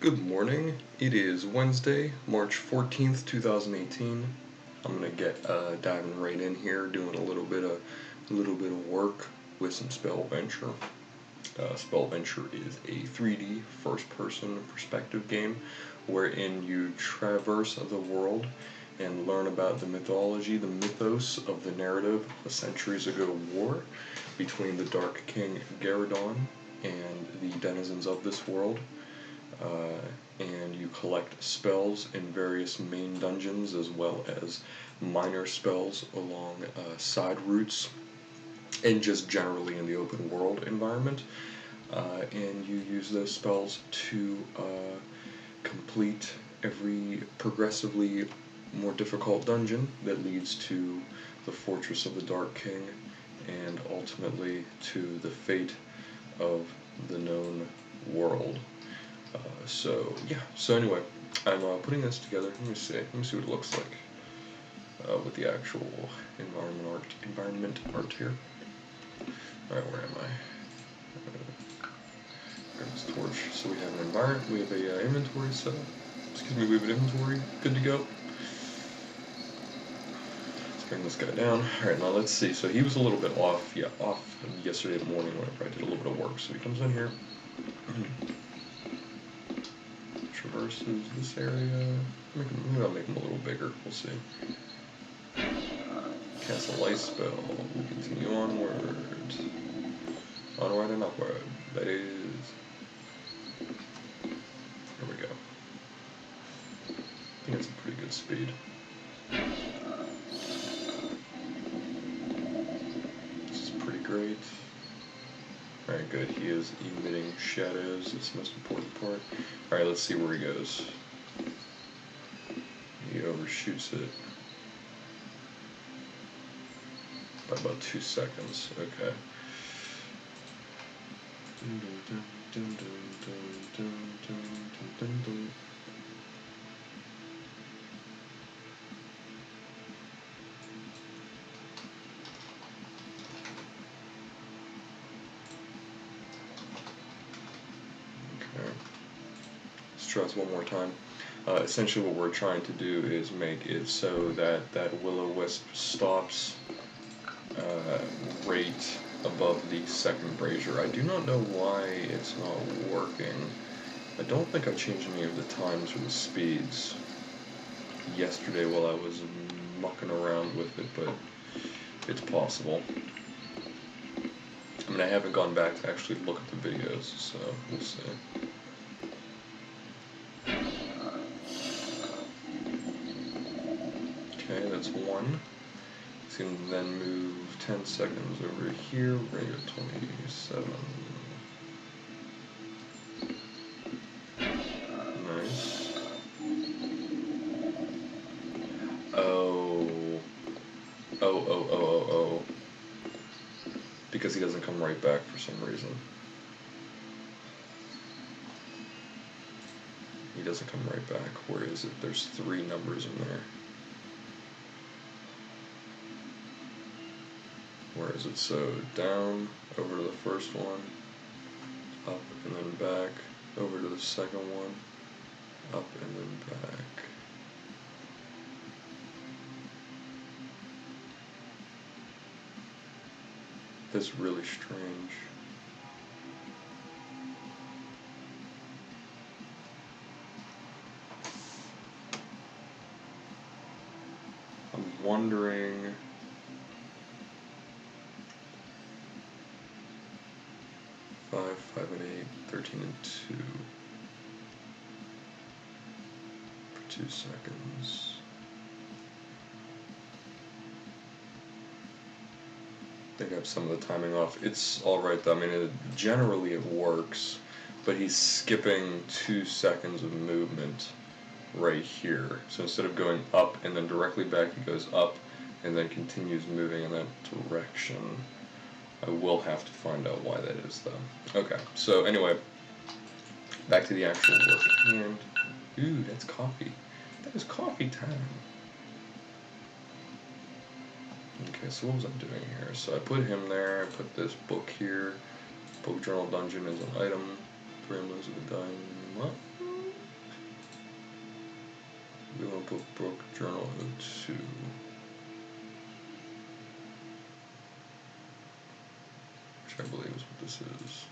Good morning. It is Wednesday, March 14th, 2018. I'm gonna get diving right in here, doing a little bit of work with some Spellventure. Spellventure is a 3D first-person perspective game wherein you traverse the world and learn about the mythology, the mythos of the narrative of a centuries ago war between the Dark King Garadon and the denizens of this world. And you collect spells in various main dungeons as well as minor spells along side routes and just generally in the open world environment. And you use those spells to complete every progressively more difficult dungeon that leads to the Fortress of the Dark King and ultimately to the fate of the known world. So anyway, I'm putting this together. Let me see what it looks like with the actual environment art here. All right, where am I? Grab this torch. So we have an environment. We have a inventory set up. Excuse me. We have an inventory. Good to go. Let's bring this guy down. All right, now let's see. So he was a little bit off. Yeah, off yesterday morning whenever I did a little bit of work. So he comes in here. Traverses this area. Maybe I'll make him a little bigger. We'll see. Cast a light spell. We continue onward. Onward and upward. That is. Here we go. I think it's a pretty good speed. This is pretty great. Alright, good. He is emitting shadows. That's the most important part. Alright, let's see where he goes. He overshoots it by about 2 seconds. Okay. Let's try this one more time. Essentially what we're trying to do is make it so that that will-o-wisp stops right above the second brazier. I do not know why it's not working. I don't think I changed any of the times or the speeds yesterday while I was mucking around with it, but it's possible. I mean, I haven't gone back to actually look at the videos, so we'll see. Okay, that's one. It's going to then move 10 seconds over here. We're going to go 27. Nice. Oh. Because he doesn't come right back for some reason. He doesn't come right back. Where is it? There's 3 numbers in there. Where is it? So down, over to the first one, up and then back, over to the second one, up and then back. That's really strange. I'm wondering. 5, 5 and 8, 13 and 2 for 2 seconds. I think I have some of the timing off. It's alright though. I mean, generally it works, but he's skipping 2 seconds of movement right here. So instead of going up and then directly back, he goes up and then continues moving in that direction. I will have to find out why that is, though. Okay, so anyway, back to the actual work at hand. Ooh, that's coffee. That is coffee time. Okay, so what was I doing here? So I put him there, I put this book here. Book Journal Dungeon is an item. 3 emblems of the dying. What? Notebook, journal, 2. Which I believe is what this is.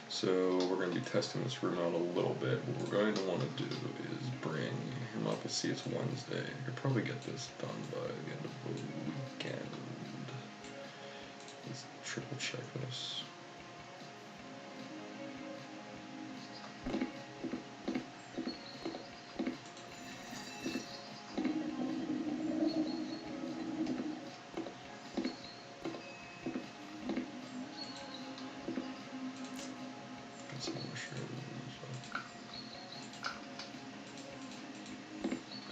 So we're going to be testing this room out a little bit. What we're going to want to do is bring him up. Let's see, it's Wednesday. I could probably get this done by the end of the weekend. Let's triple check this.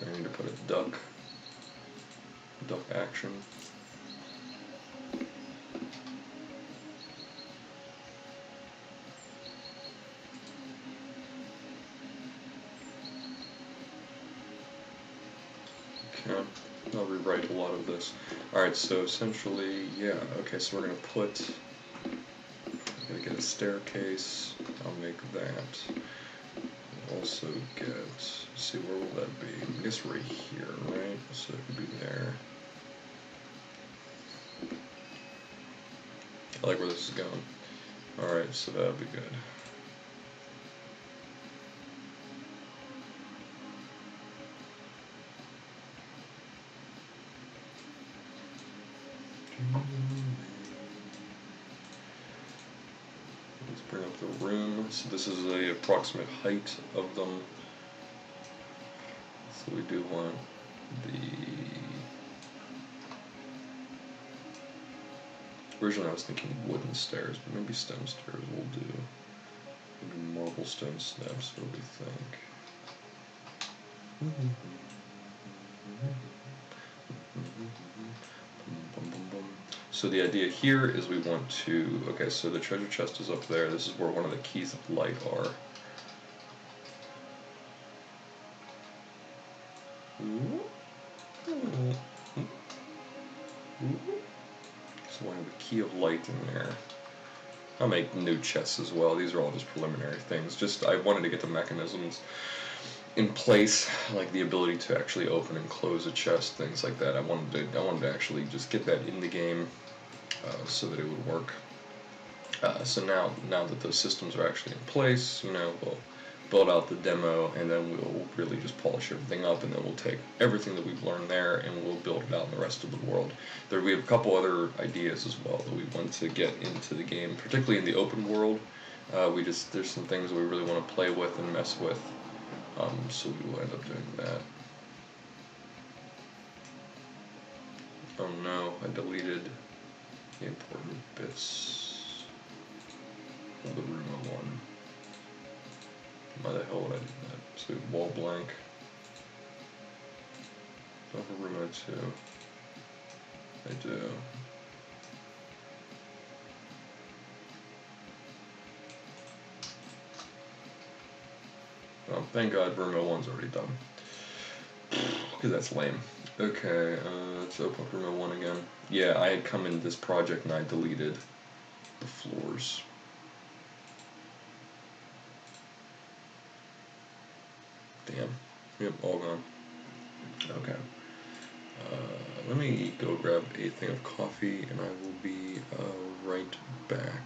I need to put a duck action. Okay, I'll rewrite a lot of this. Alright, so essentially, yeah, okay, so we're going to get a staircase. I'll make that. Also get, let's see, where will that be? I guess right here, right? So it could be there. I like where this is going. Alright, so that'll be good. Let's bring up the room. So this is the approximate height of them. So we do want originally I was thinking wooden stairs, but maybe stone stairs will do. Maybe marble stone steps, what do we think? So the idea here is we want to, okay, so the treasure chest is up there. This is where one of the keys of light are. So we'll have a key of light in there. I'll make new chests as well. These are all just preliminary things. Just I wanted to get the mechanisms in place, like the ability to actually open and close a chest, things like that. I wanted to actually just get that in the game so that it would work. So now that those systems are actually in place, you know, we'll build out the demo, and then we'll really just polish everything up, and then we'll take everything that we've learned there and we'll build it out in the rest of the world. We have a couple other ideas as well that we want to get into the game, particularly in the open world. There's some things we really want to play with and mess with, so we will end up doing that. Oh no, I deleted the important bits of the room I won. Why the hell would I do that? So wall blank. Do I have a room 2? I do. Oh, thank God room 1's already done. Because that's lame. Okay, let's open up room 1 again. Yeah, I had come into this project and I deleted the floors. Damn. Yep, all gone. Okay. Let me go grab a thing of coffee and I will be right back.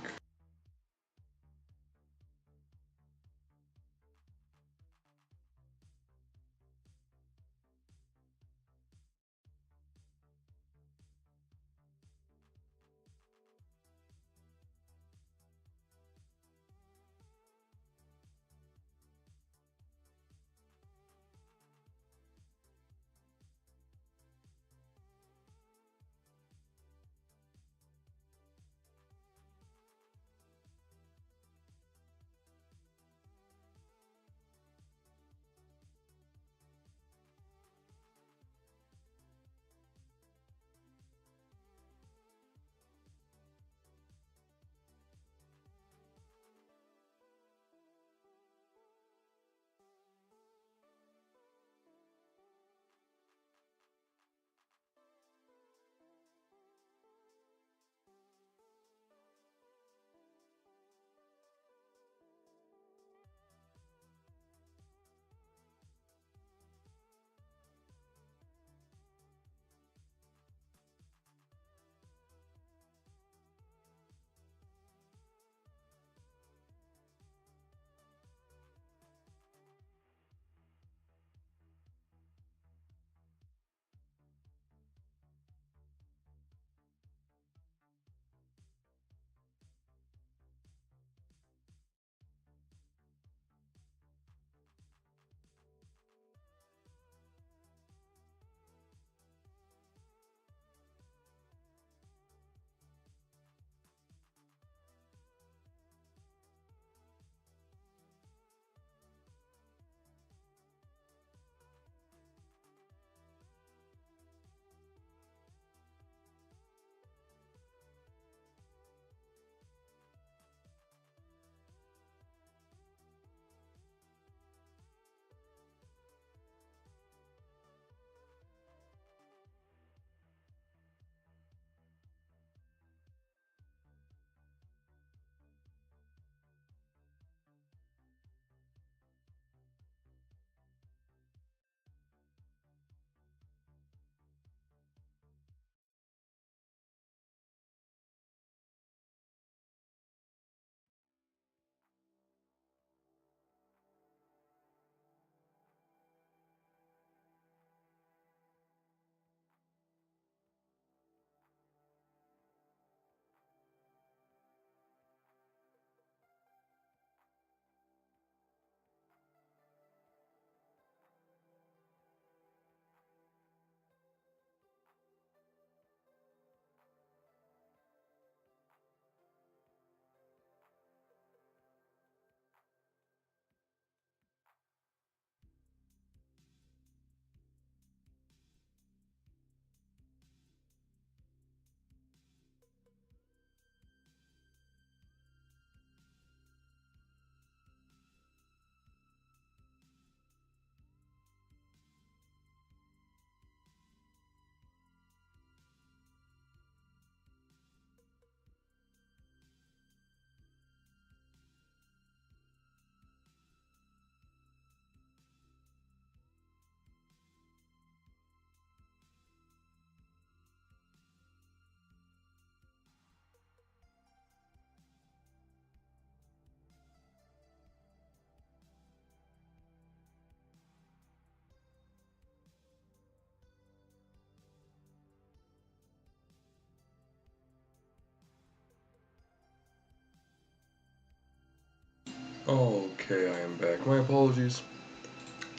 Okay, I am back. My apologies.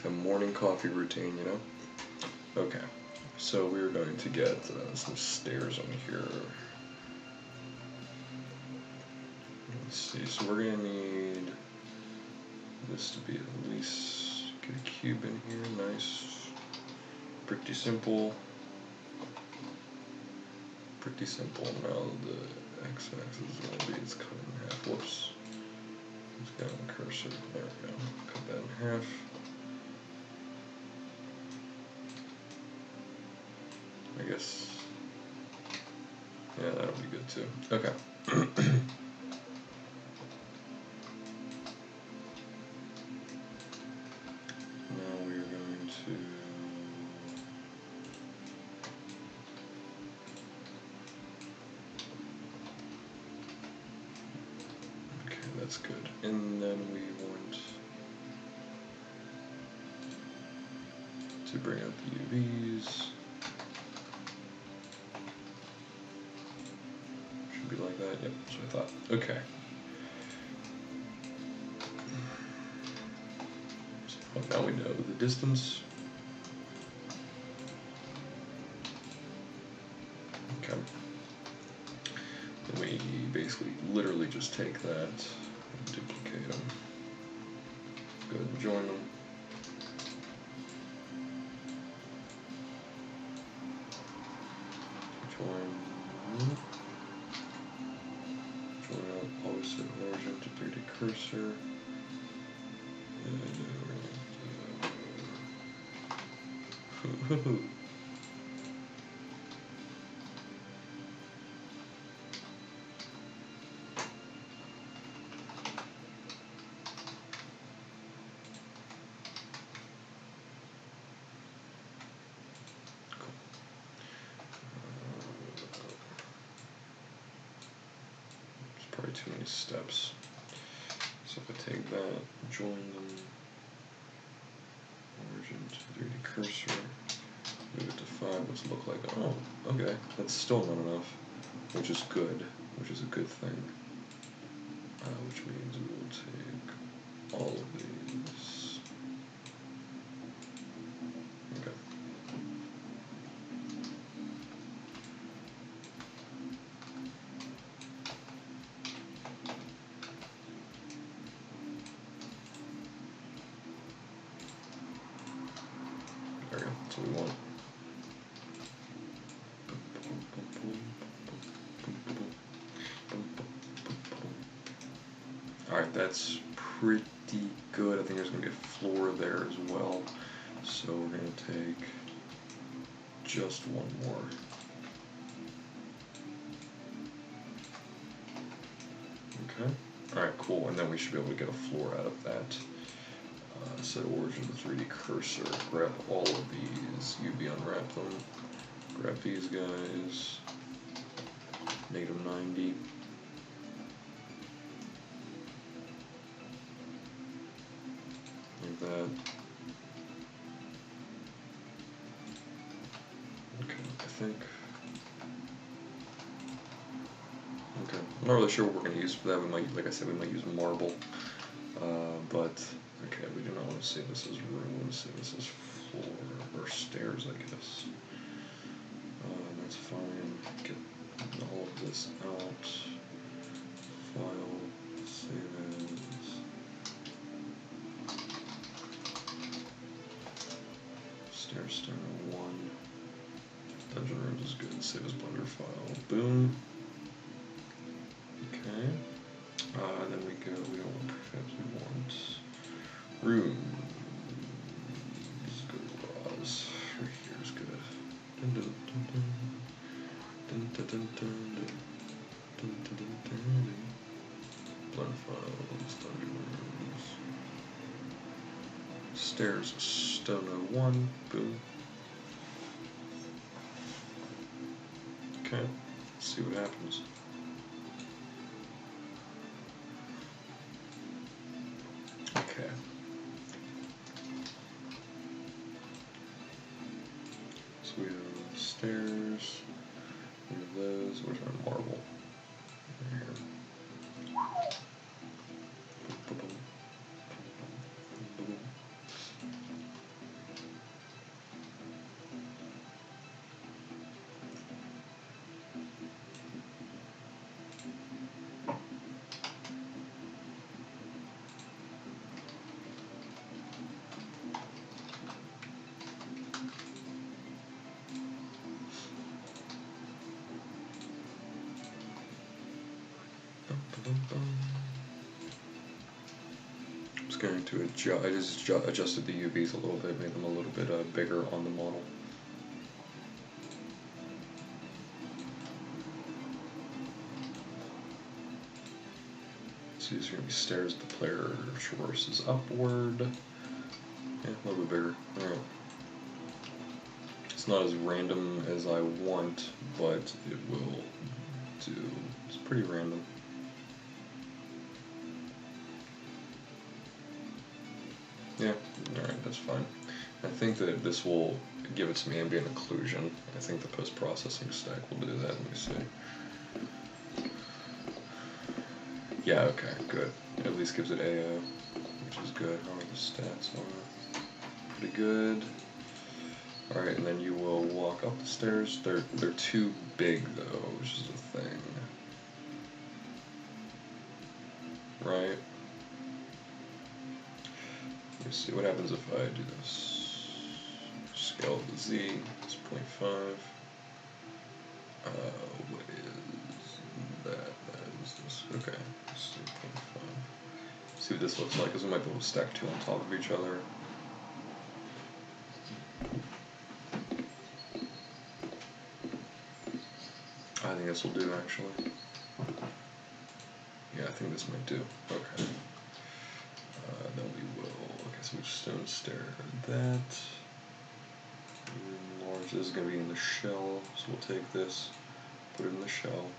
A morning coffee routine, you know? Okay, so we're going to get some stairs on here. Let's see, so we're gonna need this to be at least, get a cube in here, nice. Pretty simple. Pretty simple. Now the x-axis is gonna be, it's cut in half. Whoops. Let's get on the cursor. There we go. Cut that in half. I guess. Yeah, that'll be good too. Okay. Now we're going to. Okay, that's good. And then we want to bring out the UVs. Should be like that. Yep, that's what I thought. Okay. So now we know the distance. Okay. And we basically literally just take that and duplicate them. Go ahead and join them. Join out opposite origin to 3D cursor. Probably too many steps. So if I take that, join them, origin to 3D cursor, move it to 5, what's it look like? Oh, okay, that's still not enough, which is good, which is a good thing. Which means we will take all of these. Okay. There we go, that's what we want. Alright, that's pretty good. I think there's going to be a floor there as well. So we're going to take just one more. Okay. Alright, cool. And then we should be able to get a floor out of that. Set origin 3D cursor. Grab all of these. UV unwrap them. Grab these guys. -90. Like that. Okay, I think. Okay, I'm not really sure what we're going to use for that. We might, like I said, we might use marble. But okay, we do not want to see this as room. We want to see this as floor or stairs, I guess. That's fine. Get all of this out. File. Save as. Stair 1. Dungeon rooms is good. Save as Blender file. Boom. Okay. Then we go. We don't want prefabs. We want rooms. Garage. Right here is good. Dun, dun, dun, dun. Dun, dun, dun, dun, dun. Dun, dun, dun, dun. Blender files. Dungeon rooms. Stairs. Stone 01. Boom. Okay. Let's see what happens. Okay. So we have stairs. We have those. Where's our marble? Right here. Boom, boom, boom. I'm just going to adjust. I just adjusted the UVs a little bit, made them a little bit bigger on the model. So these are going to be stairs the player traverses upward. Yeah, a little bit bigger. Alright. It's not as random as I want, but it will do. It's pretty random. Yeah, alright, that's fine. I think that this will give it some ambient occlusion. I think the post-processing stack will do that. Let me see. Yeah, okay, good. It at least gives it AO, which is good. How are the stats on it? Pretty good. Alright, and then you will walk up the stairs. They're too big though, which is the thing. Right? Let me see what happens if I do this. Scale to Z, it's 0.5. What is that? That is this. Okay, let's see, 0.5. See what this looks like, because we might be able to stack two on top of each other. I think this will do, actually. Yeah, I think this might do. Okay. Then we will. Okay, so we stone stair that. Large. This is going to be in the shell, so we'll take this, put it in the shell.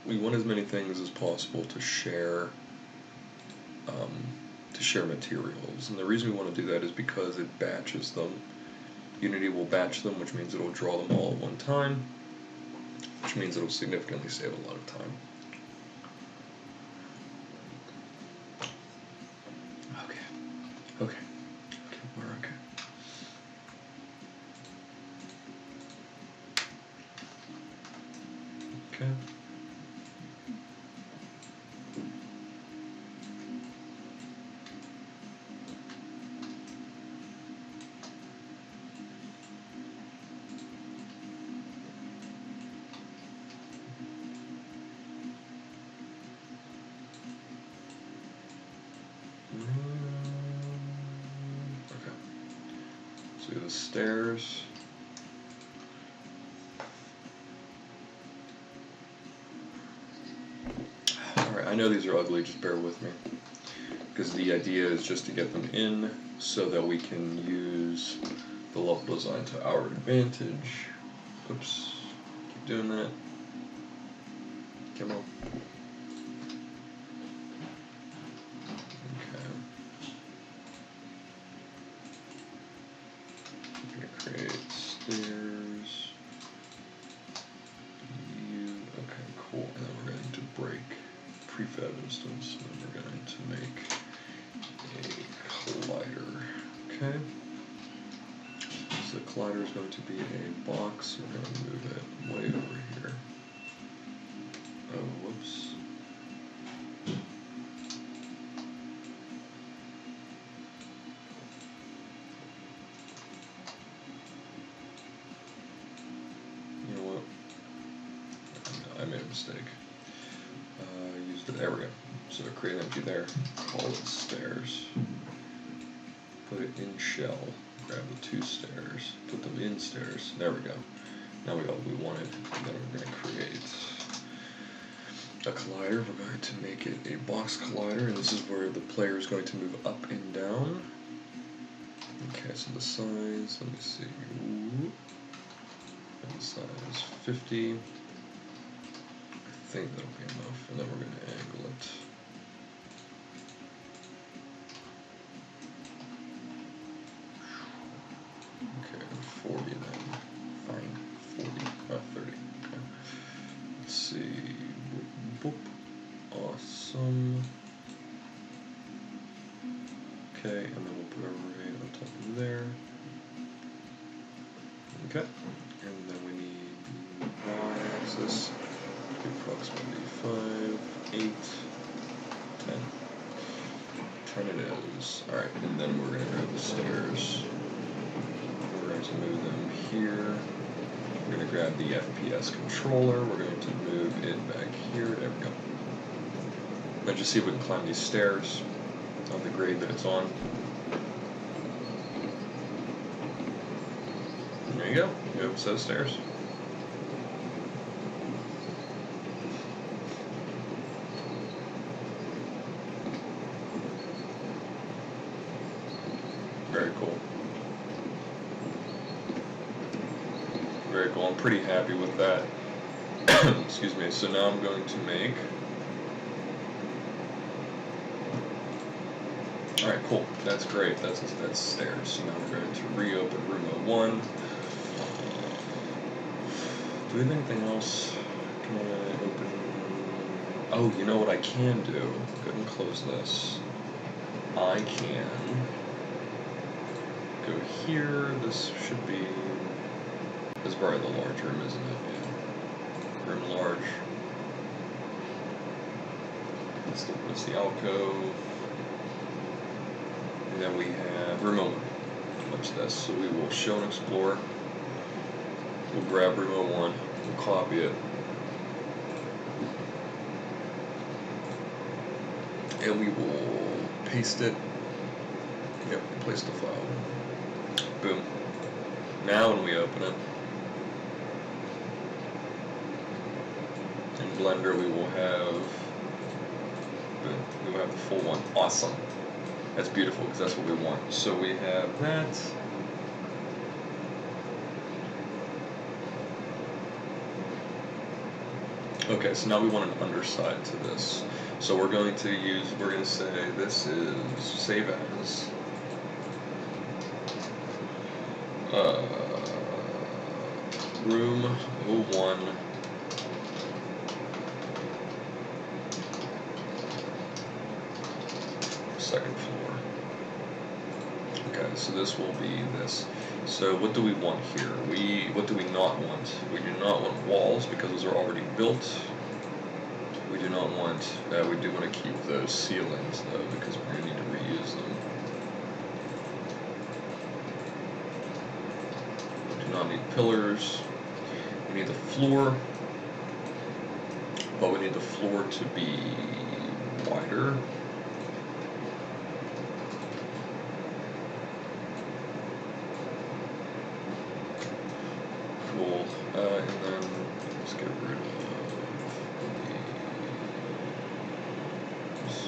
We want as many things as possible to share materials, and the reason we want to do that is because it batches them. Unity will batch them, which means it'll draw them all at one time, which means it'll significantly save a lot of time. Okay, we're okay. Okay. So the stairs. Alright, I know these are ugly, just bear with me. Because the idea is just to get them in so that we can use the level design to our advantage. Oops, keep doing that. Come on. Create stairs. Okay, cool. And then we're going to break prefab instance. And then we're going to make a collider. Okay. So the collider is going to be a box. We're going to move it way over here. Oh, whoops. I made a mistake. Used it. There we go. So create an empty there. Call it stairs. Put it in shell. Grab the two stairs. Put them in stairs. There we go. Now we got what we wanted. And then we're going to create a collider. We're going to make it a box collider, and this is where the player is going to move up and down. Okay, so the size. Let me see. Ooh. And the size 50. I think that'll be enough, and then we're going to angle it. Okay, 40 then. Fine. 40, 30. Okay. Let's see. Boop, boop. Awesome. Okay, and then we'll put our array on top of there. Okay, and then we need y-axis. Approximately 5, 8, 10. 10 it is. Alright, and then we're going to grab the stairs. We're going to move them here. We're going to grab the FPS controller. We're going to move it back here. There we go. Let's just see if we can climb these stairs on the grade that it's on. And there you go. You have a set of stairs. Very cool. Very cool. I'm pretty happy with that. Excuse me. So now I'm going to make... Alright, cool. That's great. That's stairs. So now we're going to reopen room 01. Do we have anything else? Can I open... Oh, you know what I can do? Go ahead and close this. I can go here. This should be... This is probably the large room, isn't it? Yeah. Room large. That's the alcove. And then we have room 01. Watch this. So we will show and explore. We'll grab room 01. We'll copy it. And we will paste it. Yep, place the file. Boom. Now when we open it, in Blender we will have, boom, we will have the full one. Awesome. That's beautiful because that's what we want. So we have that. Okay, so now we want an underside to this. So we're going to say this is save as room 01 second floor. Okay, so this will be this. So what do we want here? What do we not want? We do not want walls because those are already built. We do not want, we do want to keep those ceilings though because we're going to need to reuse them. We do not need pillars. We need the floor, but we need the floor to be wider. Cool. And then let's get rid of these.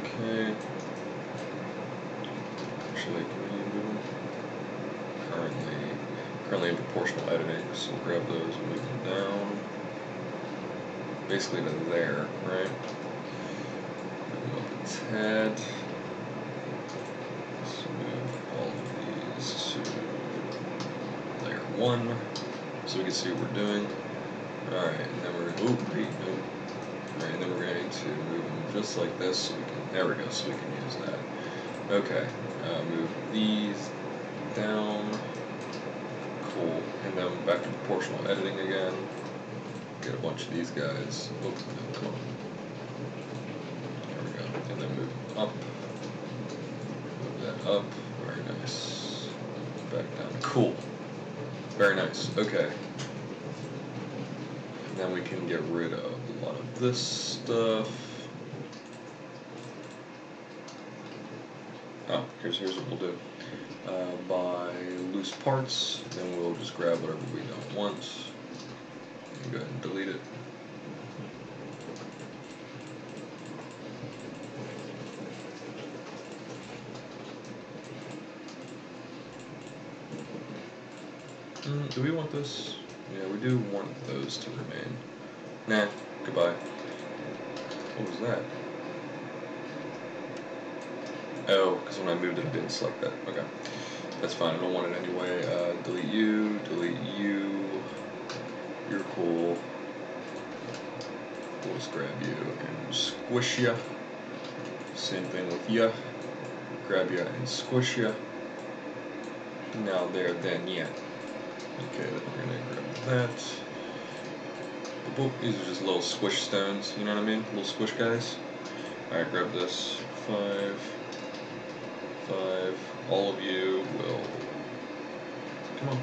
Okay. Actually, can we move them? Currently in proportional editing, so we'll grab those and move them down. Basically to there, right? Move them up a tad. Let's move all of these to layer 1 so we can see what we're doing. Alright, and then we're going to, Alright, and then we're going to move them just like this so we can, there we go, so we can use that. Okay, move these down. Cool. And then back to proportional editing again. Get a bunch of these guys. Oops, no, come on. There we go. And then move them up. Move that up. Very nice. Back down. Cool. Very nice. Okay. And then we can get rid of a lot of this stuff. Oh, here's what we'll do. By loose parts, then we'll just grab whatever we don't want and go ahead and delete it. Do we want this? Yeah, we do want those to remain. Nah, goodbye. What was that? Oh, because when I moved it, I didn't select that. Okay. That's fine, I don't want it anyway. Delete you, you're cool. We'll just grab you and squish ya. Same thing with ya. Grab ya and squish ya. Now there, then, yeah. Okay, then we're gonna grab that. Boop, these are just little squish stones, you know what I mean? Little squish guys. Alright, grab this. 5. All of you will, come on,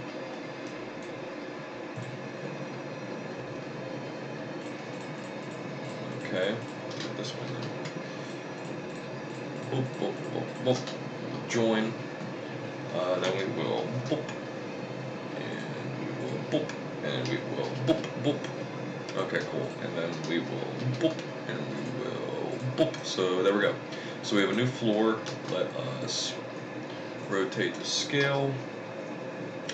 boop, join. Then we will boop, and we will boop, and we will boop, boop. Okay, cool. And then we will boop, and we will boop. So there we go. So we have a new floor. Let us rotate to scale.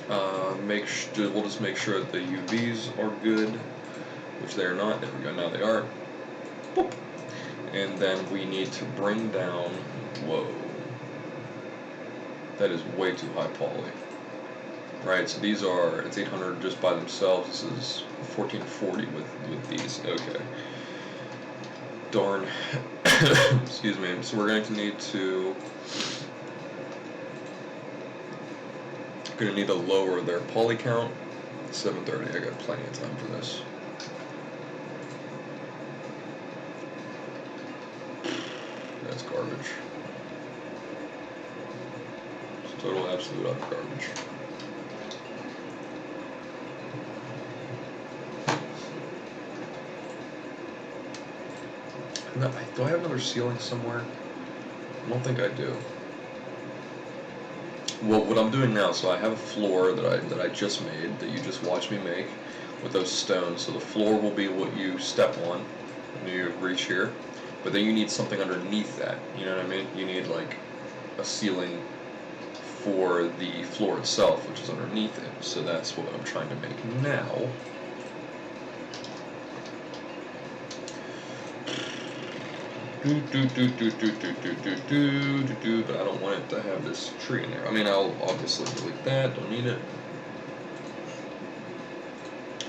We'll just make sure that the UVs are good, which they are not. There we go. Now they are. Boop. And then we need to bring down. Whoa. That is way too high poly. Right, so these are, it's 800 just by themselves. This is 1440 with these. Okay. Darn. Excuse me. So we're going to need to lower their poly count. 730. I got plenty of time for this. That's garbage. It's total absolute utter garbage. No, do I have another ceiling somewhere? I don't think I do. Well, what I'm doing now, so I have a floor that I just made, that you just watched me make, with those stones. So the floor will be what you step on when you reach here, but then you need something underneath that. You know what I mean? You need like a ceiling for the floor itself, which is underneath it. So that's what I'm trying to make now. But I don't want it to have this tree in there. I mean, I'll obviously delete that, don't need it.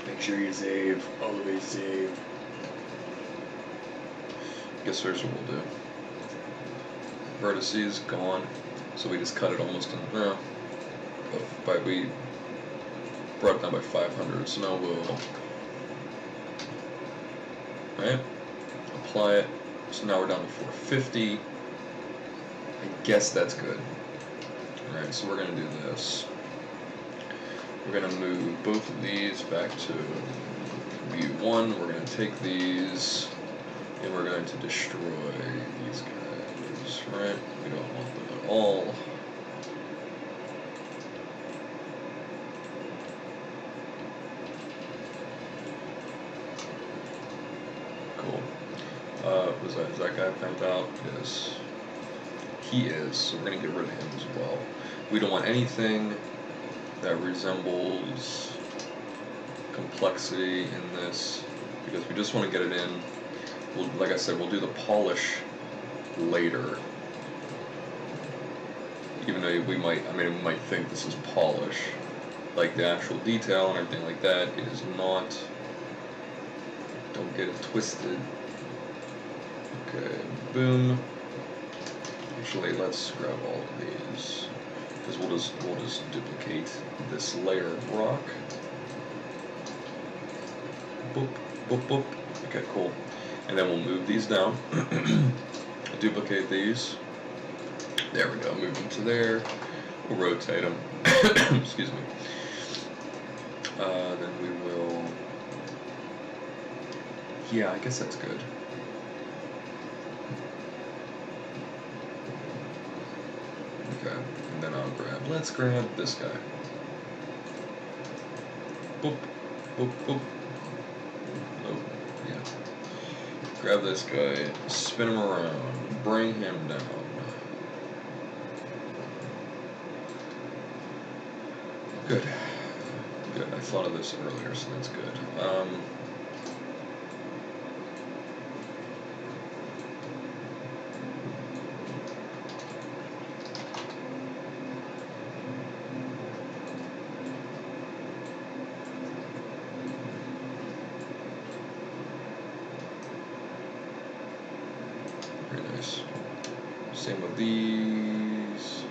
Make sure you save, always save. Guess here's what we'll do. Vertices gone, so we just cut it almost in, we brought it down by 500, so now we'll, right, apply it. So now we're down to 450. I guess that's good. Alright, so we're going to do this. We're going to move both of these back to view 1. We're going to take these, and we're going to destroy these guys. Right? We don't want them at all. Cool. Is that guy bent out? Yes. He is, so we're going to get rid of him as well. We don't want anything that resembles complexity in this, because we just want to get it in. Like I said, we'll do the polish later. Even though we might think this is polish. Like the actual detail and everything like that, it is not. Don't get it twisted. Okay, boom. Actually, let's grab all of these, because we'll just duplicate this layer of rock. Boop, boop, boop. Okay, cool. And then we'll move these down. Duplicate these. There we go. Move them to there. We'll rotate them. Excuse me. Then we will. Yeah, I guess that's good. Okay, and then let's grab this guy. Boop, boop, boop. Oh, yeah. Grab this guy, spin him around, bring him down. Good. Good, I thought of this earlier, so that's good. Very nice. Same with these.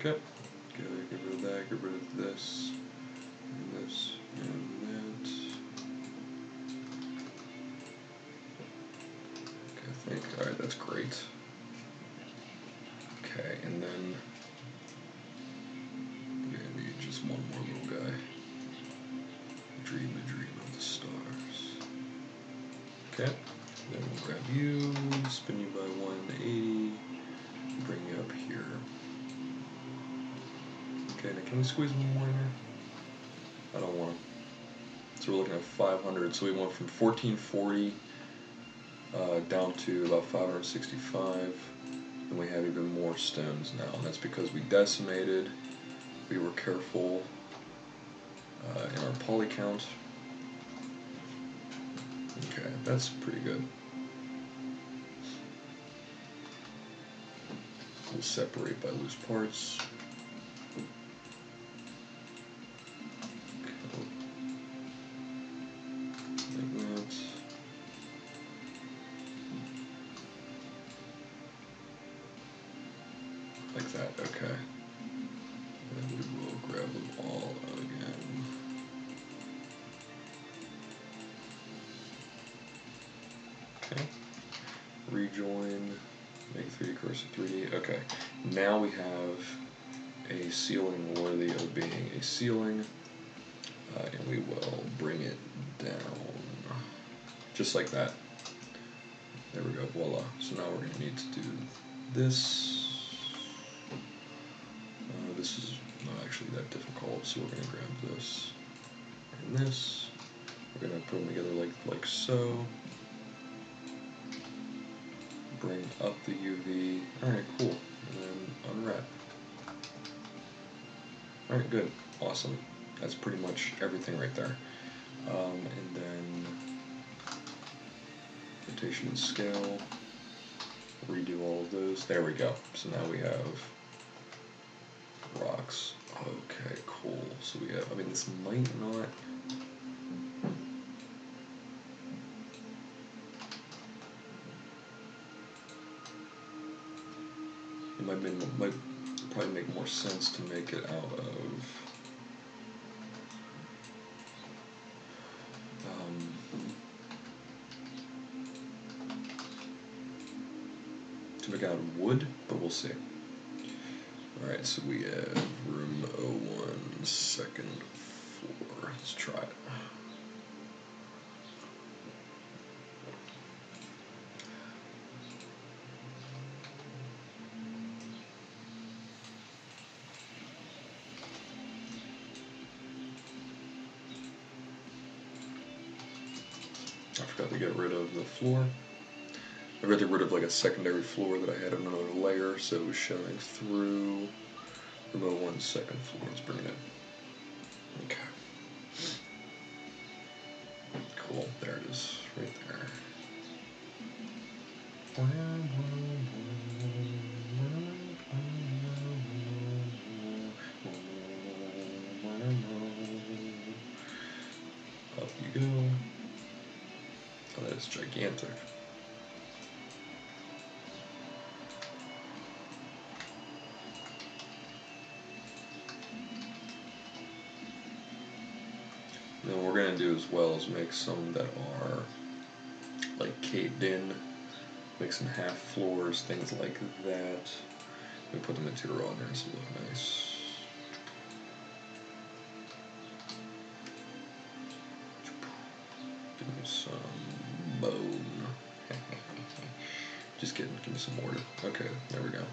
Okay. Good. Get rid of that. Get rid of this. And this. And that. Okay, I think. Alright, that's great. Okay, and then you're gonna need just one more little guy. Dream the dream of the star. Okay, then we'll grab you, spin you by 180, bring you up here. Okay, now can we squeeze one more in here? I don't want to. So we're looking at 500, so we went from 1440 down to about 565, and we have even more stones now, and that's because we decimated, we were careful in our poly count. Okay, that's pretty good. We'll separate by loose parts. Like that, okay. And we will grab them all again. Okay. Rejoin, make 3D cursor 3D. Okay. Now we have a ceiling worthy of being a ceiling, and we will bring it down. Just like that. There we go, voila. So now we're going to need to do this. This is not actually that difficult, so we're going to grab this and this. We're going to put them together like so. Bring up the UV. Alright, cool. And then unwrap. Alright, good. Awesome. That's pretty much everything right there. And then rotation and scale. Redo all of those. There we go. So now we have rocks. Okay, cool. So we have, I mean, this might not. It might probably make more sense to make it out of wood, but we'll see. Alright, so we have room 01, second floor. Let's try it. I forgot to get rid of the floor. I got rid of like a secondary floor that I had on another layer, so it was showing through room 01, second floor. Let's bring it in. Okay. Cool, there it is, right there. Up you go. Oh, that is gigantic. And then what we're going to do as well is make some that are like caved in, make some half floors, things like that. We put the material on there so it looks nice. Give me some bone. Just kidding, give me some mortar. Okay, there we go.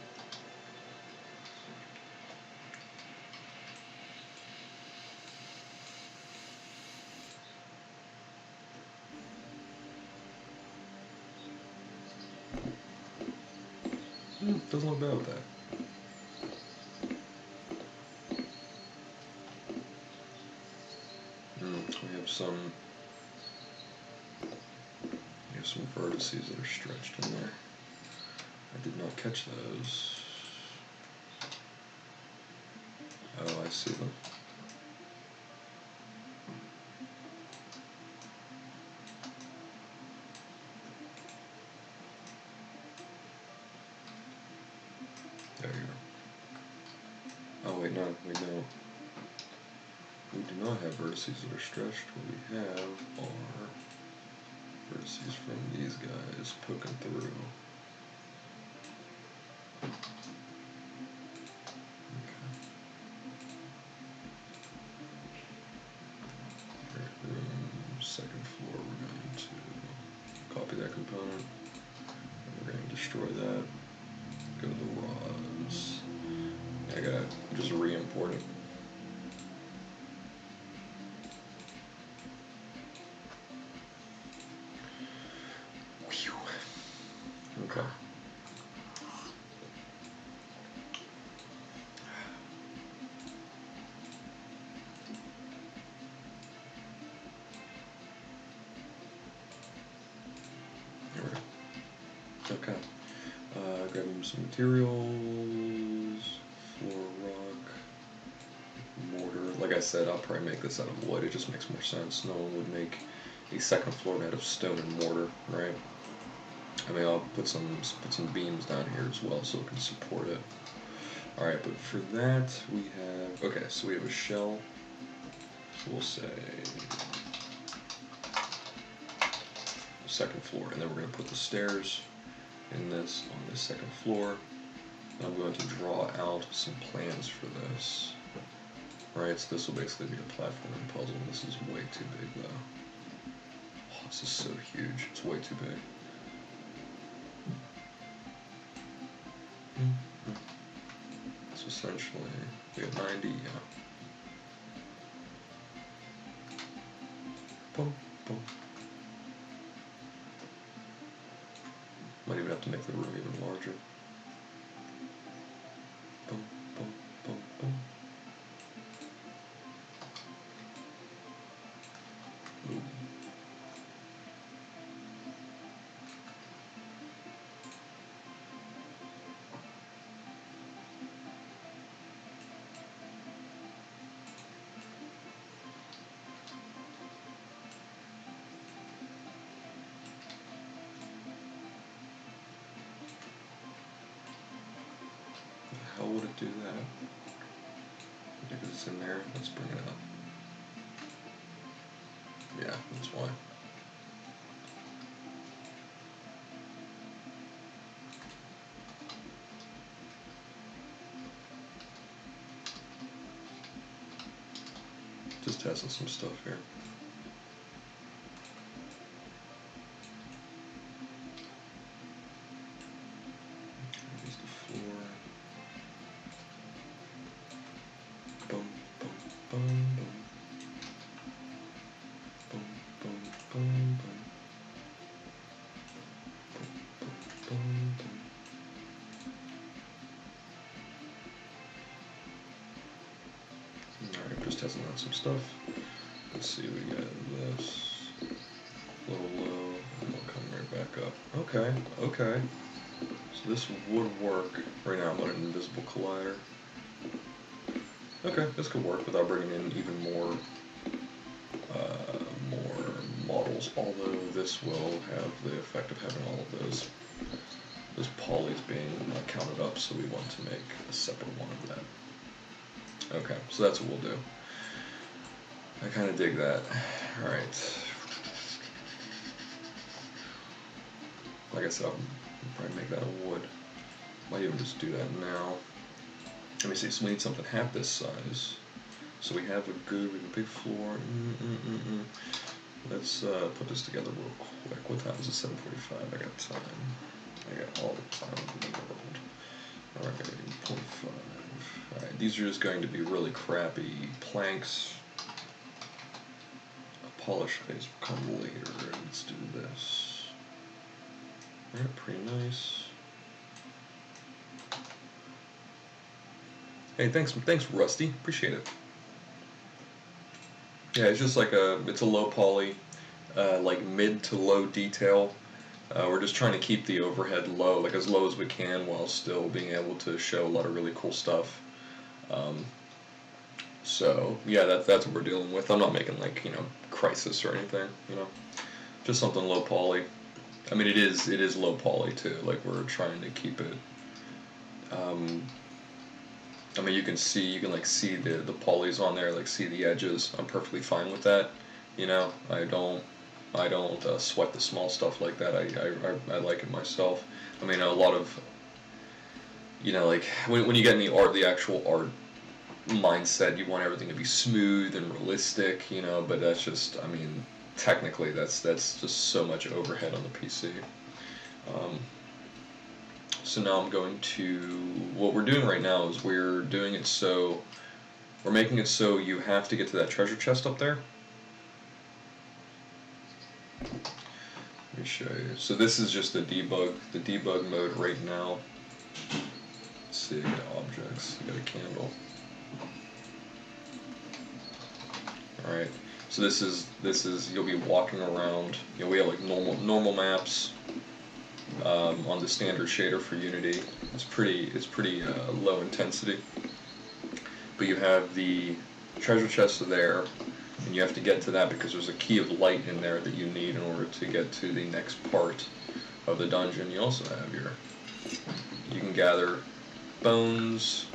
Doesn't look bad with that. We have some vertices that are stretched in there. I did not catch those. Oh, I see them. There you go. Oh wait, no, we don't. We do not have vertices that are stretched. What we have are vertices from these guys poking through. Second floor, we're going to component. We're going to destroy that. Go to the rods. I gotta just re-import it. Okay. There we go. Okay. Grabbing some materials, floor rock, mortar. Like I said, I'll probably make this out of wood. It just makes more sense. No one would make a second floor out of stone and mortar, right? I mean, I'll put some beams down here as well so it can support it. All right, but for that we have, okay, so we have a shell. So we'll say second floor, and then we're going to put the stairs in this on this second floor. And I'm going to draw out some plans for this. Right, so this will basically be a platforming puzzle. This is way too big though. Oh, this is so huge. It's way too big. So essentially, we have 90, yeah. Boom, boom. Might even have to make the room even larger. Boom, boom, boom, boom. Ooh. How would it do that? Because it's in there, let's bring it up. Yeah, that's why. Just testing some stuff here. Here's the floor. Boom, boom, boom, boom. Boom, boom, boom, boom. Boom, boom, boom, boom. Alright, I'm just testing out some stuff. Let's see, we got this. A little low, and we'll come right back up. Okay, okay. So this would work. Right now I'm on an invisible collider. Okay, this could work without bringing in even more models, although this will have the effect of having all of those polys being counted up, so we want to make a separate one of that. Okay, so that's what we'll do. I kind of dig that. Alright. Like I said, I'll probably make that a wood. Might even just do that now. Let me see, so we need something half this size. So we have a big floor. Let's put this together real quick. What time is it? 7:45. I got time. I got all the time in the world. Alright, 0.5. Alright, these are just going to be really crappy planks. A polish phase will come later. Let's do this. Alright, pretty nice. Hey, thanks Rusty. Appreciate it. Yeah, it's just like it's a low poly, like mid to low detail. We're just trying to keep the overhead low, like as low as we can, while still being able to show a lot of really cool stuff. So yeah, that's what we're dealing with. I'm not making like Crisis or anything, just something low poly. I mean, it is low poly too. Like we're trying to keep it. I mean, you can see the polys on there, like see the edges. I'm perfectly fine with that. I don't sweat the small stuff like that. I like it myself. I mean, a lot of like when you get in the actual art mindset, you want everything to be smooth and realistic. But that's just, I mean, technically that's just so much overhead on the PC. So now I'm going to, what we're doing right now is we're doing it so, we're making it so you have to get to that treasure chest up there. Let me show you. So this is just the debug mode right now. Let's see, I got objects, I got a candle. Alright, so this is you'll be walking around. You know, we have like normal maps on the standard shader for Unity. It's pretty low intensity. But you have the treasure chest there, and you have to get to that because there's a key of light in there that you need in order to get to the next part of the dungeon. You also have you can gather bones.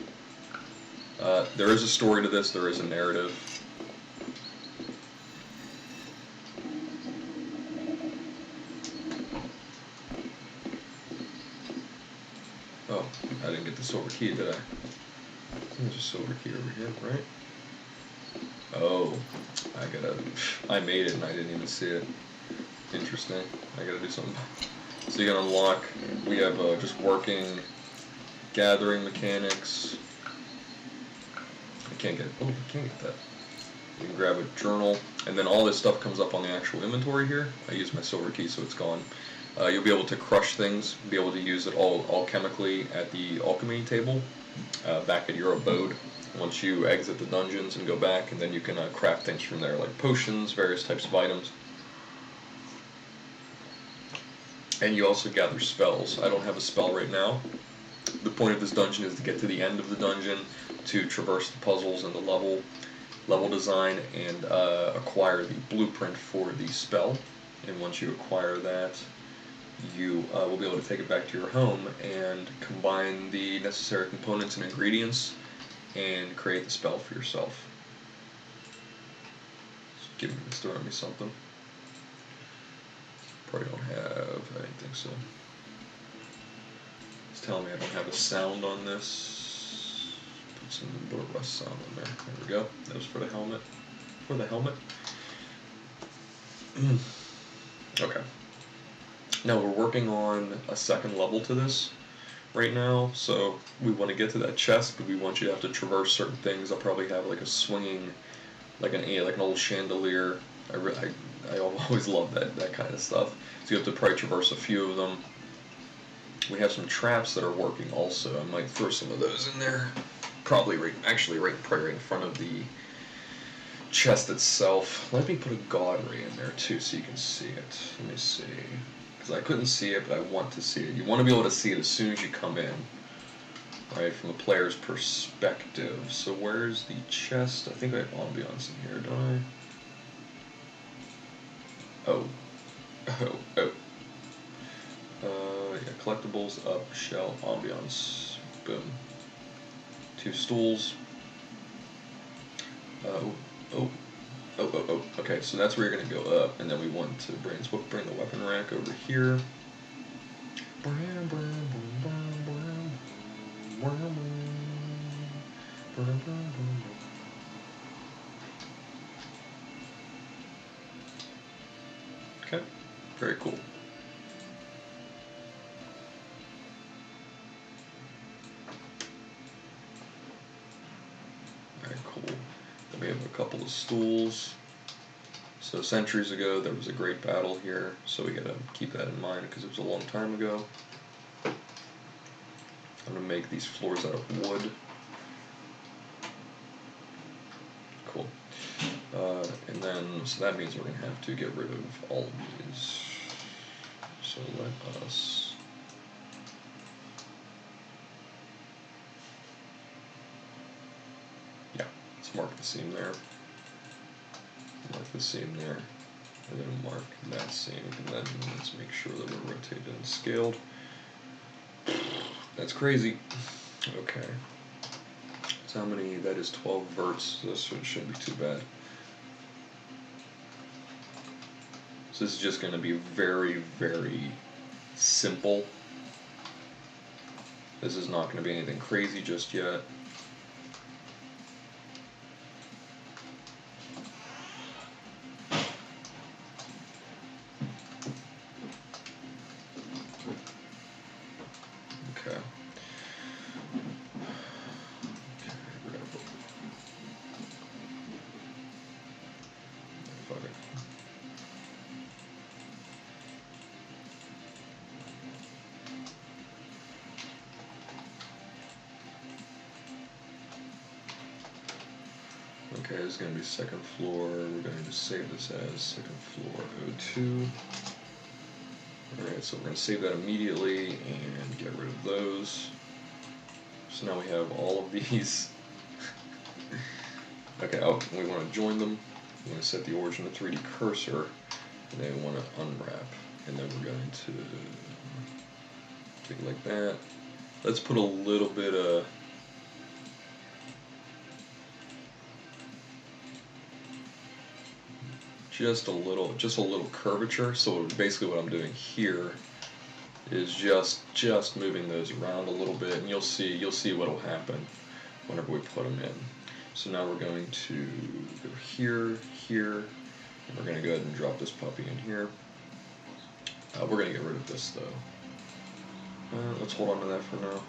There is a story to this. There is a narrative. Oh, I didn't get the silver key, did I? There's a silver key over here, right? Oh, I made it and I didn't even see it. Interesting. I gotta do something. So you can unlock, we have just working, gathering mechanics. I can't get that. You can grab a journal, and then all this stuff comes up on the actual inventory here. I used my silver key, so it's gone. You'll be able to crush things, be able to use it all alchemically at the alchemy table, back at your abode. Once you exit the dungeons and go back, and then you can craft things from there, like potions, various types of items. And you also gather spells. I don't have a spell right now. The point of this dungeon is to get to the end of the dungeon, to traverse the puzzles and the level design, and acquire the blueprint for the spell. And once you acquire that, you will be able to take it back to your home and combine the necessary components and ingredients and create the spell for yourself. It's throwing me something. Probably don't have, I didn't think so. It's telling me I don't have a sound on this. Put some rust sound on there. There we go. That was for the helmet. For the helmet. Okay. Now we're working on a second level to this right now, so we want to get to that chest, but we want you to have to traverse certain things. I'll probably have like a swinging, like an old chandelier. I always love that kind of stuff. So you have to probably traverse a few of them. We have some traps that are working also. I might throw some of those in there. Probably right in front of the chest itself. Let me put a god ray in there too so you can see it. Let me see. Because I couldn't see it, but I want to see it. You want to be able to see it as soon as you come in. Right, from the player's perspective. So where's the chest? I think I have ambiance in here, don't I? Oh. Yeah, collectibles, up, shell, ambiance, boom. 2 stools. Okay, so that's where you're gonna go up, and then we want to bring the weapon rack over here. Okay, very cool. Very cool. Then we have a couple of stools. So centuries ago there was a great battle here, so we gotta keep that in mind because it was a long time ago. I'm gonna make these floors out of wood. Cool. And then, so that means we're gonna have to get rid of all of these. So let us let's mark the seam there. Mark the seam there. And then mark that seam. And then let's make sure that we're rotated and scaled. That's crazy. Okay. So how many? That is 12 verts. So this shouldn't be too bad. So this is just going to be very, very simple. This is not going to be anything crazy just yet. Okay, this is going to be second floor. We're going to just save this as second floor O2. Alright, so we're going to save that immediately and get rid of those. So now we have all of these. Okay, oh, we want to join them. We want to set the origin to 3D cursor, and then we want to unwrap. And then we're going to take it like that. Let's put a little bit of just a little curvature. So basically what I'm doing here is just moving those around a little bit, and you'll see what'll happen whenever we put them in. So now we're going to go here, here, and we're going to go ahead and drop this puppy in here. We're going to get rid of this though. Let's hold on to that for now.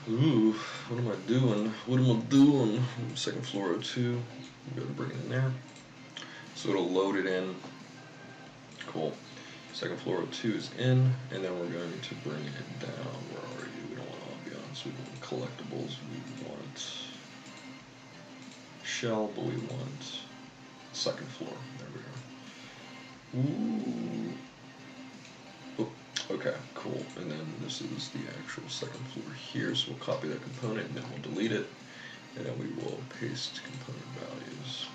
Ooh, what am I doing? What am I doing? Second floor O2. I'm going to bring it in there. So it'll load it in. Cool. Second floor O2 is in, and then we're going to bring it down. Where are you? We don't want ambiance. We want collectibles. We want shell, but we want second floor. There we go. Ooh. Oh, okay, cool. And then this is the actual second floor here. So we'll copy that component, and then we'll delete it, and then we will paste component values.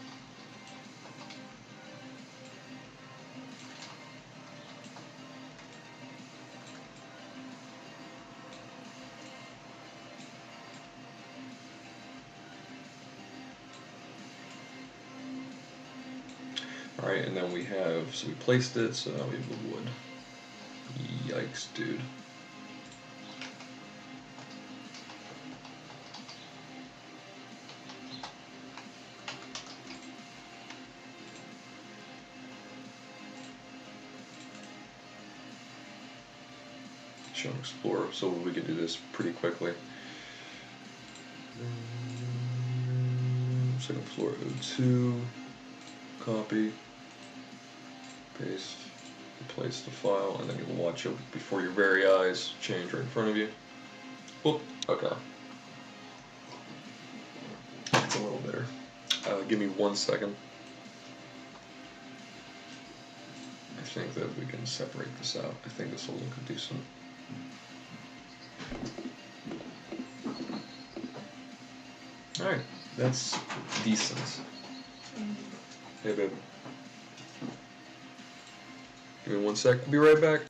Alright, and then we have, so we placed it, so now we have the wood. Yikes, dude. Show and explore, so we could do this pretty quickly. Second floor O2, copy, paste, replace the file, and then you'll watch it before your very eyes change right in front of you. Whoop, okay. It's a little bitter. Give me 1 second. I think that we can separate this out. I think this will look decent. Alright, that's decent. Hey, babe. Give me 1 sec. I'll be right back.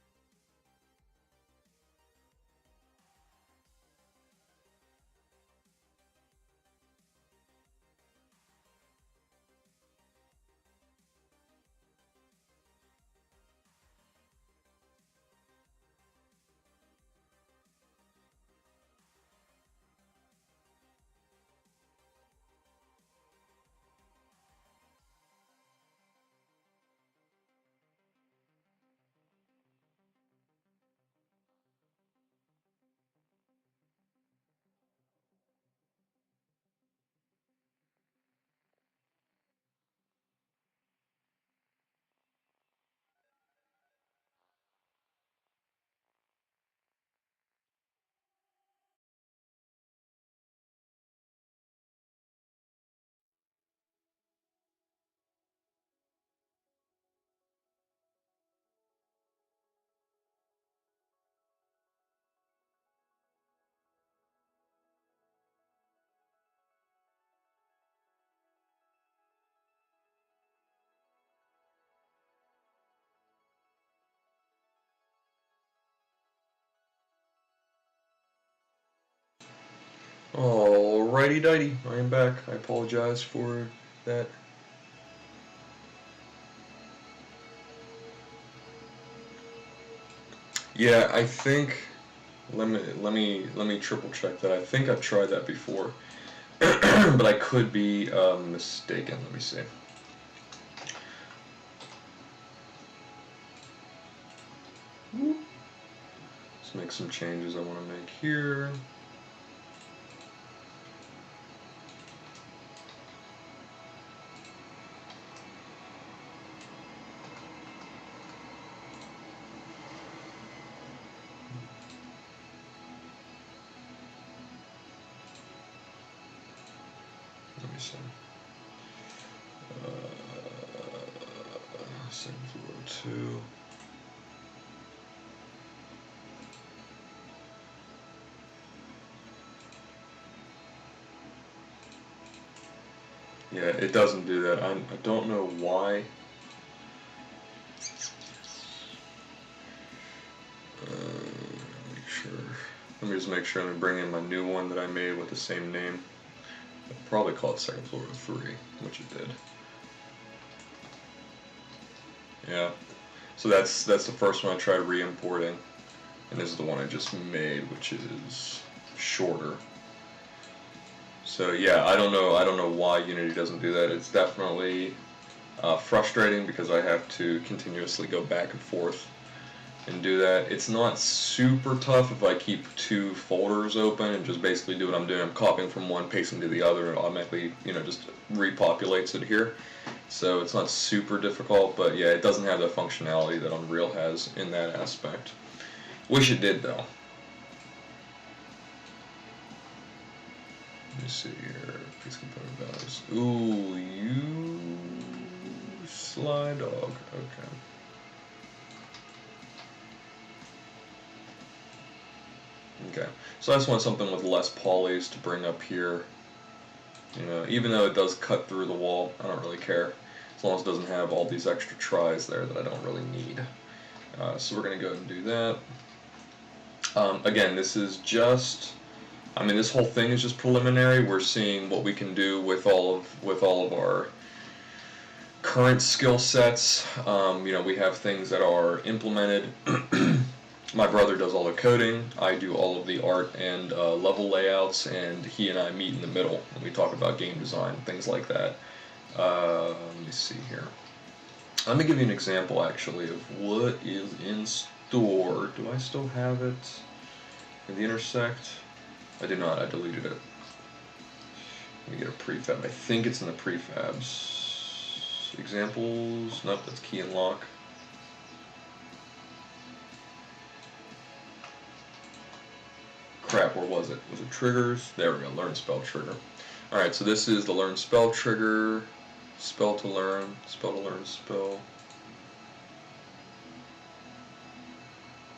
Alrighty dighty, I am back. I apologize for that. Yeah, I think let me triple check that. I think I've tried that before. But I could be mistaken. Let me see. Let's make some changes I want to make here. missing? Second floor 2. Yeah, it doesn't do that. I don't know why. Make sure. Let me just make sure and bring in my new one that I made with the same name. I'll probably call it second floor 3, which it did. Yeah. So that's the first one I tried re-importing, and this is the one I just made, which is shorter. So yeah, I don't know why Unity doesn't do that. It's definitely frustrating because I have to continuously go back and forth and do that. It's not super tough if I keep 2 folders open and just basically do what I'm doing. I'm copying from one, pasting to the other, and it automatically, just repopulates it here. So it's not super difficult, but yeah, it doesn't have the functionality that Unreal has in that aspect. Wish it did though. Let me see here. Piece component values. Ooh, you sly dog. Okay. Okay. So I just want something with less polys to bring up here. Even though it does cut through the wall, I don't really care. As long as it doesn't have all these extra tries there that I don't really need. So we're going to go ahead and do that. Again, this is just... this whole thing is just preliminary. We're seeing what we can do with all of our current skill sets. We have things that are implemented. My brother does all the coding. I do all of the art and level layouts, and he and I meet in the middle and we talk about game design, things like that. Let me see here. Let me give you an example actually of what is in store. Do I still have it in the intersect? I do not, I deleted it. Let me get a prefab. I think it's in the prefabs. Examples, nope, that's key and lock. Crap, where was it? Was it triggers? There we go, learn spell trigger. Alright, so this is the learn spell trigger, spell to learn, spell.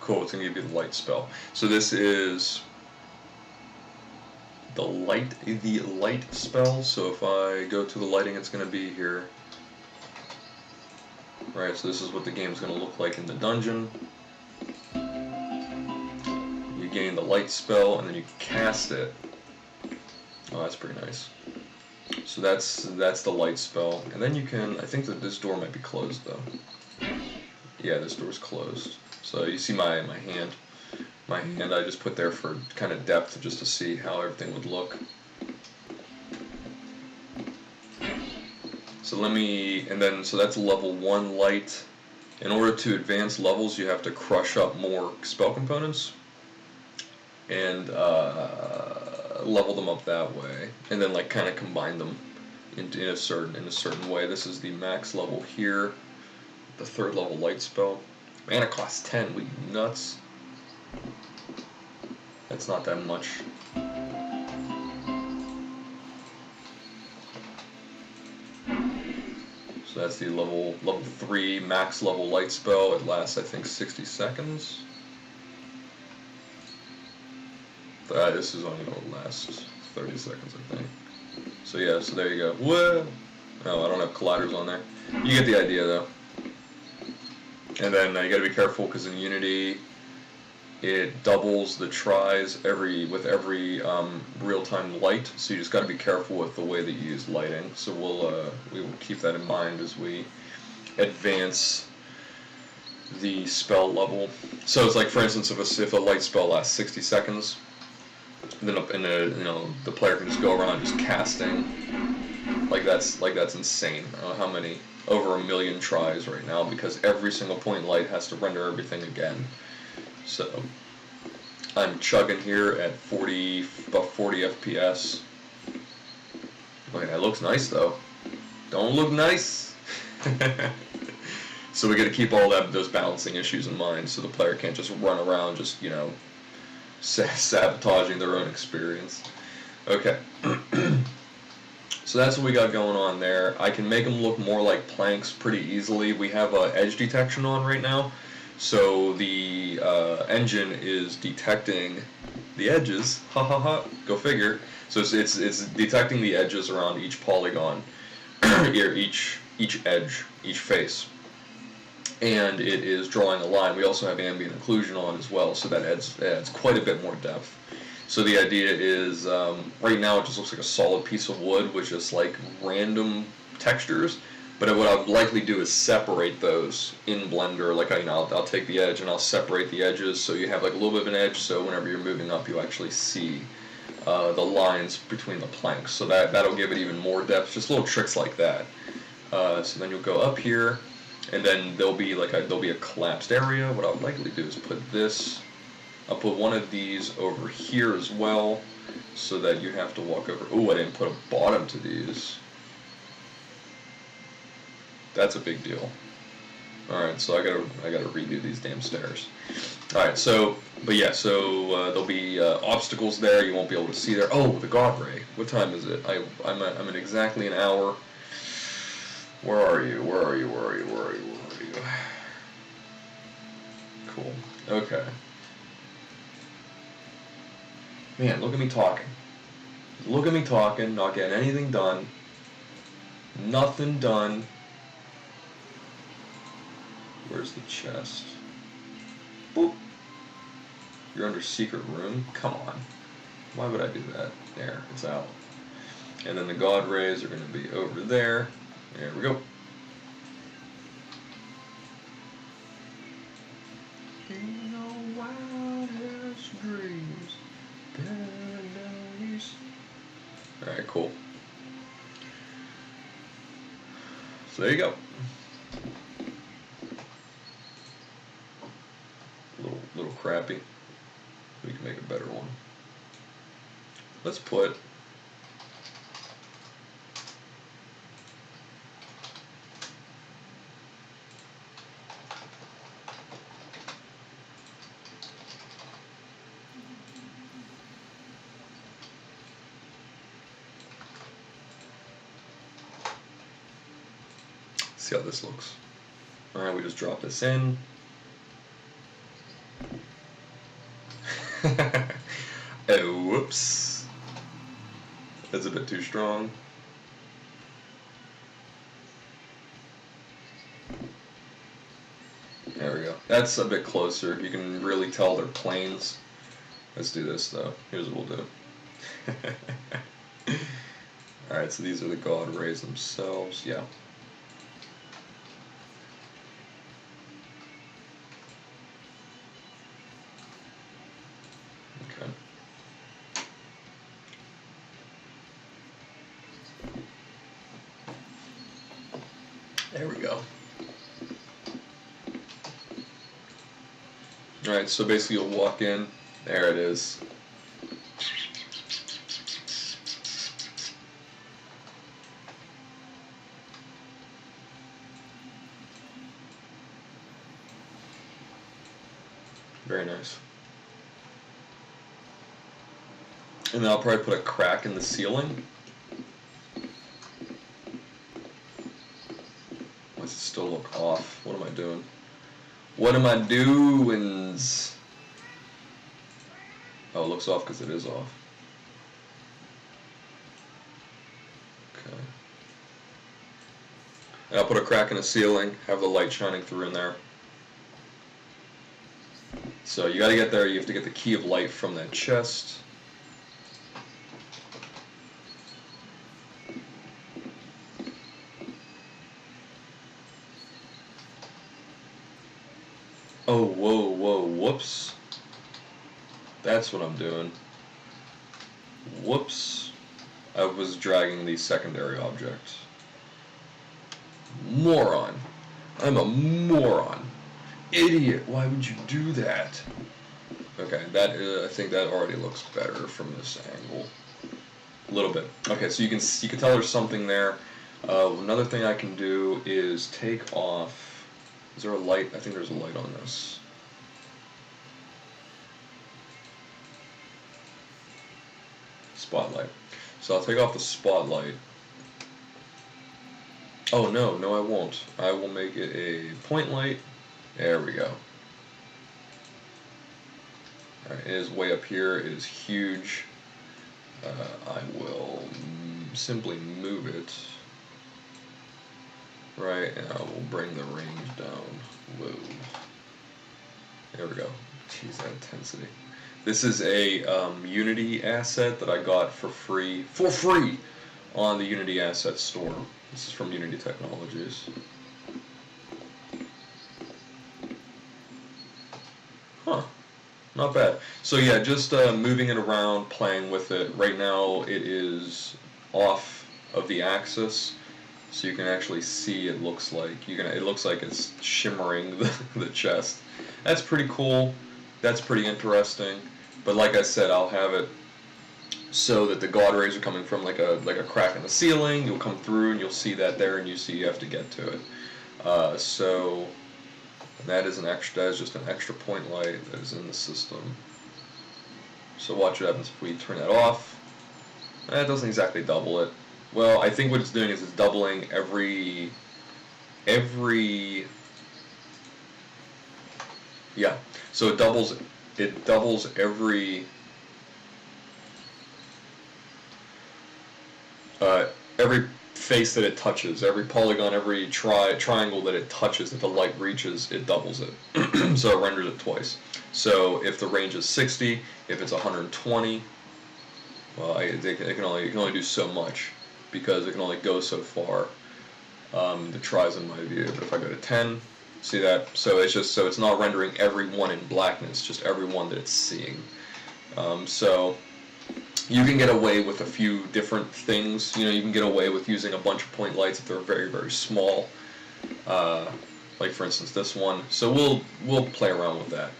Cool, it's going to give you the light spell. So this is the light spell. So if I go to the lighting, it's going to be here. Right, so this is what the game's going to look like in the dungeon. You gain the light spell, and then you cast it. Oh, that's pretty nice. So that's the light spell, and then you can. I think that this door might be closed though. Yeah, this door's closed. So you see my hand. My hand I just put there for kind of depth, just to see how everything would look. So so that's level 1 light. In order to advance levels, you have to crush up more spell components and level them up that way, and then kind of combine them in a certain way. This is the max level here, the 3rd level light spell. Mana costs 10. What, you nuts? That's not that much. So that's the level 3 max level light spell. It lasts, I think, 60 seconds. This is only going to last 30 seconds, I think. So yeah, so there you go. Whoa! No, I don't have colliders on there. You get the idea, though. And then you got to be careful because in Unity, it doubles the tries with every real-time light. So you just got to be careful with the way that you use lighting. So we will keep that in mind as we advance the spell level. So it's like, for instance, if a light spell lasts 60 seconds, then the player can just go around just casting. That's insane. I don't know how many, over 1 million tries right now, because every single point light has to render everything again. So I'm chugging here at about 40 FPS. Wait, that looks nice though. Don't look nice. So we got to keep all those balancing issues in mind, so the player can't just run around just sabotaging their own experience. Okay. So that's what we got going on there. I can make them look more like planks pretty easily. We have edge detection on right now, so the engine is detecting the edges. Ha ha ha. Go figure. So it's detecting the edges around each polygon, each edge, each face, and it is drawing a line. We also have ambient occlusion on as well, so that adds quite a bit more depth. So the idea is, right now it just looks like a solid piece of wood with just like random textures. But what I would likely do is separate those in Blender. Like I'll take the edge and I'll separate the edges so you have like a little bit of an edge. So whenever you're moving up, you actually see the lines between the planks. So that'll give it even more depth. Just little tricks like that. So then you'll go up here, and then there'll be a collapsed area. What I would likely do is put this. I'll put one of these over here as well, so that you have to walk over. Oh, I didn't put a bottom to these. That's a big deal. All right, so I gotta redo these damn stairs. All right, so there'll be obstacles there. You won't be able to see there. Oh, the God Ray. What time is it? I'm in exactly an hour. Where are you? Where are you? Where are you? Where are you? Where are you? Cool. Okay. Man, look at me talking. Look at me talking, not getting anything done. Nothing done. Where's the chest? Boop. You're under secret room? Come on. Why would I do that? There, it's out. And then the God Rays are going to be over there. There we go. In the wildest dreams. Alright, cool. So there you go. Little crappy. We can make a better one. Let's put see how this looks. Alright, we just drop this in. Oh, whoops. That's a bit too strong. There we go. That's a bit closer. You can really tell they're planes. Let's do this though. Here's what we'll do. Alright, so these are the God Rays themselves. Yeah. Okay. There we go. Alright, so basically you'll walk in. There it is. Very nice. And then I'll probably put a crack in the ceiling. Why does it still look off? What am I doing? What am I doing? Oh, it looks off because it is off. Okay. And I'll put a crack in the ceiling, have the light shining through in there. So you gotta get there, you have to get the key of light from that chest. Oh, whoa, whoa, whoops. That's what I'm doing. Whoops. I was dragging the secondary object. Moron. I'm a moron. Idiot. Why would you do that? Okay, I think that already looks better from this angle. A little bit. Okay, so you can tell there's something there. Another thing I can do is take off. Is there a light? I think there's a light on this. Spotlight. So I'll take off the spotlight, Oh no, no I won't. I will make it a point light. There we go. Alright, it is way up here. It is huge. I will simply move it. Right, and I will bring the range down. Whoa. There we go. Jeez, that intensity. This is a Unity asset that I got for free on the Unity Asset Store. This is from Unity Technologies. Huh. Not bad. So yeah, just moving it around, playing with it. Right now it is off of the axis, so you can actually see it looks like it looks like it's shimmering the chest. That's pretty cool. That's pretty interesting. But like I said, I'll have it so that the God rays are coming from like a crack in the ceiling. You'll come through and you'll see that there, and you see you have to get to it. So that is just an extra point light that is in the system. So watch what happens if we turn that off. That doesn't exactly double it. Well, I think what it's doing is it's doubling every yeah. So it doubles every face that it touches, every polygon, every triangle that it touches, that the light reaches, it doubles it. So it renders it twice. So if the range is 60, if it's 120, well, it can only do so much, because it can only go so far. The tries in my view. But if I go to 10, see that? So it's not rendering every one in blackness, just every one that it's seeing. So you can get away with a few different things. You can get away with using a bunch of point lights if they're very, very small. Like for instance this one. So we'll play around with that.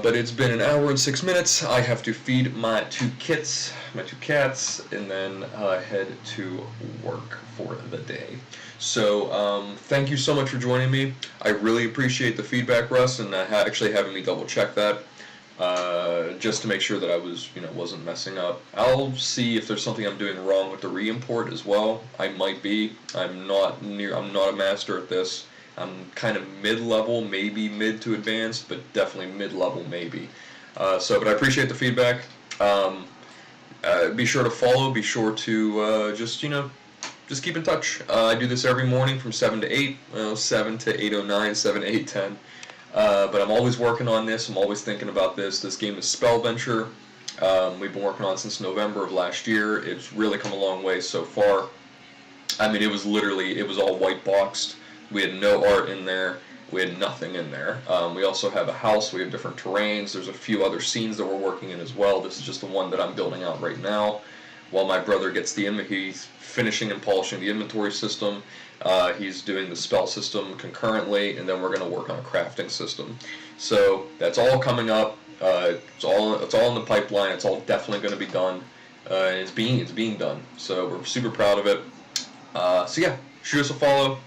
But it's been an hour and 6 minutes. I have to feed my two cats, and then head to work for the day. So thank you so much for joining me. I really appreciate the feedback, Russ, and actually having me double check that. Just to make sure that I wasn't messing up. I'll see if there's something I'm doing wrong with the re-import as well. I might be. I'm not a master at this. I'm kind of mid-level, maybe mid to advanced, but definitely mid-level maybe. But I appreciate the feedback. Be sure to follow. Be sure to just keep in touch. I do this every morning from 7 to 8. 7 to 8:09, 7 to 8:10. But I'm always working on this. I'm always thinking about this. This game is Spell Venture. We've been working on it since November of last year. It's really come a long way so far. I mean, it was all white boxed. We had no art in there. We had nothing in there. We also have a house. We have different terrains. There's a few other scenes that we're working in as well. This is just the one that I'm building out right now. While my brother gets he's finishing and polishing the inventory system. He's doing the spell system concurrently, and then we're going to work on a crafting system. So that's all coming up. It's all in the pipeline. It's all definitely going to be done, and it's being done. So we're super proud of it. So yeah, shoot us a follow,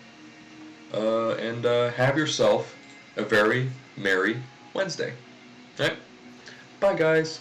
and have yourself a very merry Wednesday. All right, bye guys.